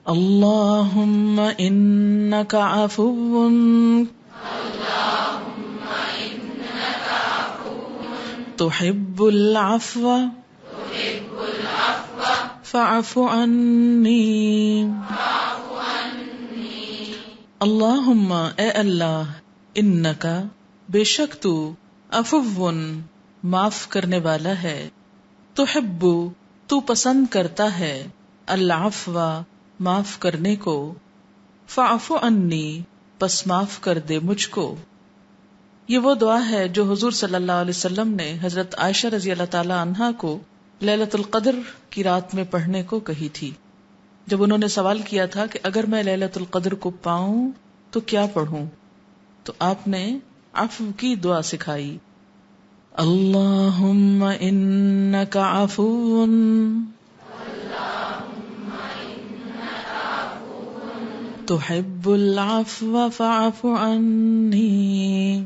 اللہم انک عفو تحب العفو فاعف عني. اللہم اے اللہ، انکا بے شک تو، عفو معاف کرنے والا ہے، تحب تو پسند کرتا ہے، العفو معاف کرنے کو، فاعف عني پس معاف کر دے مجھ کو. یہ وہ دعا ہے جو حضور صلی اللہ علیہ وسلم نے حضرت عائشہ رضی اللہ تعالی عنہا کو لیلۃ القدر کی رات میں پڑھنے کو کہی تھی. جب انہوں نے سوال کیا تھا کہ اگر میں لیلۃ القدر کو پاؤں تو کیا پڑھوں، تو آپ نے عفو کی دعا سکھائی. اللہم انک عفو تحب العفو فاعف عني.